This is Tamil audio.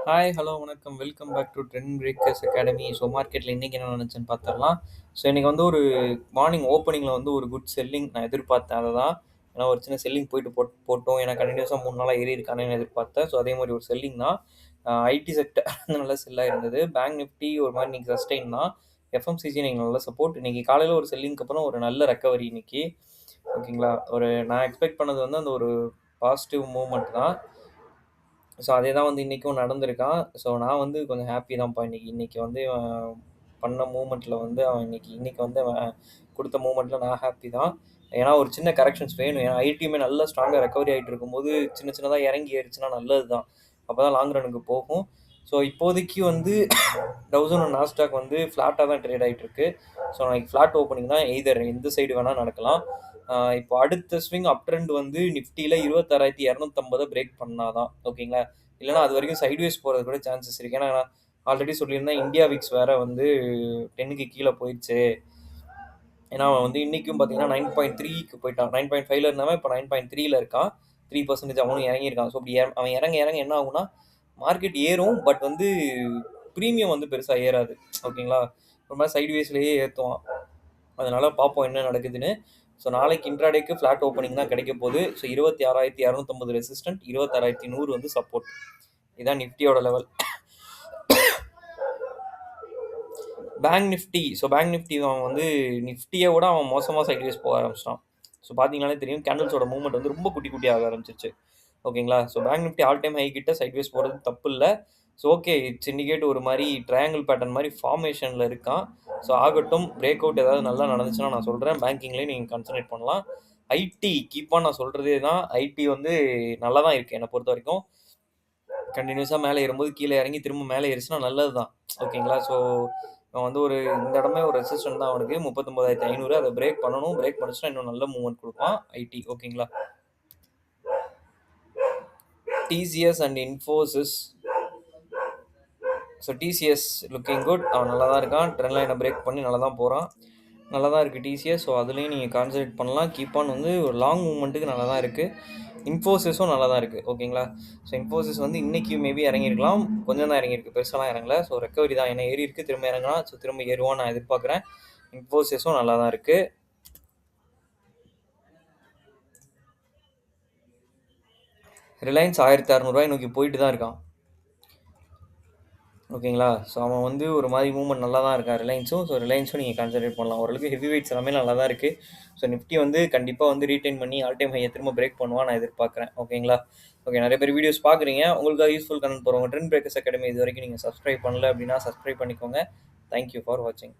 ஹாய், ஹலோ, வணக்கம். Welcome back to trend breakers academy. So மார்க்கெட்டில் இன்றைக்கி என்ன நடந்துச்சுன்னு பார்த்துடலாம். ஸோ இன்றைக்கி வந்து ஒரு மார்னிங் ஓப்பனிங்கில் வந்து ஒரு குட் செல்லிங் நான் எதிர்பார்த்தேன். அதை தான் ஏன்னா ஒரு சின்ன செல்லிங் போயிட்டு போட்டோம். ஏன்னா கண்டினியூஸாக 3 நாளாக ஏறி இருக்கானேன்னு எதிர்பார்த்தேன். ஸோ அதே மாதிரி ஒரு செல்லிங் தான். ஐடி செக்டர் நல்லா செல்லாக இருந்தது. பேங்க் நிஃப்டி ஒரு மாதிரி இன்றைக்கி சஸ்டெயின் தான். எஃப்எம்சிஜி நீங்கள் நல்ல சப்போர்ட். இன்றைக்கி காலையில் ஒரு செல்லிங்க்கு அப்புறம் ஒரு நல்ல ரெக்கவரி இன்றைக்கி. ஓகேங்களா, நான் எக்ஸ்பெக்ட் பண்ணது வந்து அந்த ஒரு பாசிட்டிவ் மூவ்மெண்ட் தான். ஸோ அதே தான் வந்து இன்றைக்கும் நடந்திருக்கான். ஸோ நான் வந்து கொஞ்சம் ஹாப்பி தான்ப்பா இன்னைக்கு வந்து பண்ண மூவ்மெண்ட்டில் வந்து அவன் இன்னைக்கு வந்து அவன் கொடுத்த மூவ்மெண்ட்டில் நான் ஹாப்பி தான். ஏன்னா ஒரு சின்ன கரெக்ஷன்ஸ் வேணும். ஏன்னா ஐடியுமே நல்லா ஸ்ட்ராங்காக ரெக்கவரி ஆகிட்டு இருக்கும்போது சின்னதாக இறங்கி ஏறிச்சுன்னா நல்லது தான். அப்போ தான் லாங் ரனுக்கு போகும். ஸோ இப்போதைக்கு வந்து டவுசன் அண்ட் நாஸ்டாக் வந்து ஃப்ளாட்டாக தான் ட்ரேட் ஆகிட்டு இருக்கு. ஸோ நாளைக்கு ஃப்ளாட் ஓப்பனிங் தான். எய்தர் எந்த சைடு வேணால் நடக்கலாம். இப்போ அடுத்த ஸ்விங் அப் ட்ரெண்ட் வந்து நிஃப்டியில் 26,250 பிரேக் பண்ணாதான் ஓகேங்களா. இல்லைனா அது வரைக்கும் சைட்வேஸ் போகிறது கூட சான்சஸ் இருக்குது. ஏன்னா நான் ஆல்ரெடி சொல்லியிருந்தேன், இந்தியா விக்ஸ் வேறு வந்து 10க்கு கீழே போயிடுச்சு. ஏன்னா அவன் வந்து இன்றைக்கும் பார்த்தீங்கன்னா 9.3க்கு போயிட்டான். 9.5ல இருந்தவன் இப்போ 9.3ல இருக்கான். 3% அவனும் இறங்கியிருக்கான். ஸோ அப்படி அவன் இறங்க என்ன ஆகுனா மார்க்கெட் ஏறும். பட் வந்து ப்ரீமியம் வந்து பெருசாக ஏறாது. ஓகேங்களா, ஒரு மாதிரி சைட்வேஸ்லேயே ஏற்றுவான். அதனால் பார்ப்போம் என்ன நடக்குதுன்னு. ஸோ நாளைக்கு இன்ட்ராடேக்கு ஃப்ளாட் ஓப்பனிங் தான் கிடைக்க போகுது. ஸோ 26,250 ரெசிஸ்டன்ட், 26,100 வந்து சப்போர்ட். இதுதான் நிஃப்டியோட லெவல். பேங்க் நிஃப்டி அவன் வந்து நிஃப்டியை விட அவன் மோசமாக சைட்வேஸ் போக ஆரம்பிச்சிட்டான். ஸோ பார்த்தீங்கன்னாலே தெரியும், கேண்டல்ஸோட மூவ்மெண்ட் வந்து ரொம்ப குட்டி ஆக ஆரம்பிச்சிருச்சு. ஓகேங்களா, so bank Nifty all time high கிட்ட சைட்வேஸ் போகிறது தப்பு இல்லை. ஸோ ஓகே, இட்ஸ் இண்டிகேட் ஒரு மாதிரி ட்ரையாங்கிள் பேட்டர்ன் மாதிரி ஃபார்மேஷனில் இருக்கான். ஸோ ஆகட்டும், பிரேக் அவுட் ஏதாவது நல்லா நடந்துச்சுன்னா நான் சொல்கிறேன். பேங்கிங்லேயும் நீங்கள் கான்சன்ட்ரேட் பண்ணலாம். ஐடி கீப்பாக நான் சொல்கிறதே தான். ஐடி வந்து நல்லா தான் இருக்குது என்னை பொறுத்த வரைக்கும். கண்டினியூஸாக மேலே ஏறும்போது கீழே இறங்கி திரும்ப மேலே ஏறிச்சுன்னா நல்லது தான். ஓகேங்களா, ஸோ அவன் வந்து இந்த இடமே ஒரு ரெசிஸ்டன்ட் தான் அவனுக்கு 39,500. அதை பிரேக் பண்ணணும். பிரேக் பண்ணிச்சுன்னா இன்னும் நல்ல மூவ்மெண்ட் கொடுப்பான் ஐடி. ஓகேங்களா, TCS and Infosys. So TCS looking good. அவன் நல்லா தான் இருக்கான். ட்ரெண்ட் லைனை பிரேக் பண்ணி நல்லா தான் போகிறான். நல்லா தான் இருக்குது டிசிஎஸ். ஸோ அதுலேயும் நீங்கள் கான்சன்ட்ரேட் பண்ணலாம். கீப் ஆன் வந்து ஒரு லாங் மூவ்மெண்ட்டுக்கு நல்லா தான் இருக்குது. இன்ஃபோசிஸும் நல்லா தான் இருக்குது. ஓகேங்களா, ஸோ இன்ஃபோசிஸ் வந்து இன்றைக்கி மேபி இறங்கியிருக்கலாம். கொஞ்சம் தான் இறங்கியிருக்கு, பெருசாலாம் இறங்கல. ஸோ ரெக்கவரி தான். ஏன்னா ஏறி இருக்குது, திரும்ப இறங்கலாம். ஸோ திரும்ப ஏறுவான்னு நான் எதிர்பார்க்குறேன். இன்ஃபோசிஸும் நல்லா தான் இருக்குது. ரிலையன்ஸ் 1,600 நோக்கி போயிட்டு தான் இருக்கான். ஓகேங்களா, ஸோ அவன் வந்து ஒரு மாதிரி மூவ்மெண்ட் நல்லா தான் இருக்கான் ரிலையன்ஸும். ஸோ ரிலையன்ஸும் நீங்கள் கான்சன்ட்ரேட் பண்ணலாம். ஓரளவுக்கு ஹெவி வெயிட்ஸ் எல்லாமே நல்லா தான் இருக்குது. ஸோ நிஃப்டி வந்து கண்டிப்பாக வந்து ரீட்டைன் பண்ணி ஆல் டைம் ஹையை திரும்ப பிரேக் பண்ணுவான் நான் எதிர்பார்க்குறேன். ஓகேங்களா, ஓகே, நிறைய பேர் வீடியோஸ் பார்க்குறீங்க. உங்களுக்கு யூஸ்ஃபுல் கண்டென்ட் போகிறவங்க ட்ரெண்ட் பிரேக்கர்ஸ் அகாடமி இது வரைக்கும் நீங்கள் சப்ஸ்கிரைப் பண்ணல அப்படின்னா சப்ஸ்கிரைப் பண்ணிக்கோங்க. தேங்க்யூ ஃபார் வாட்சிங்.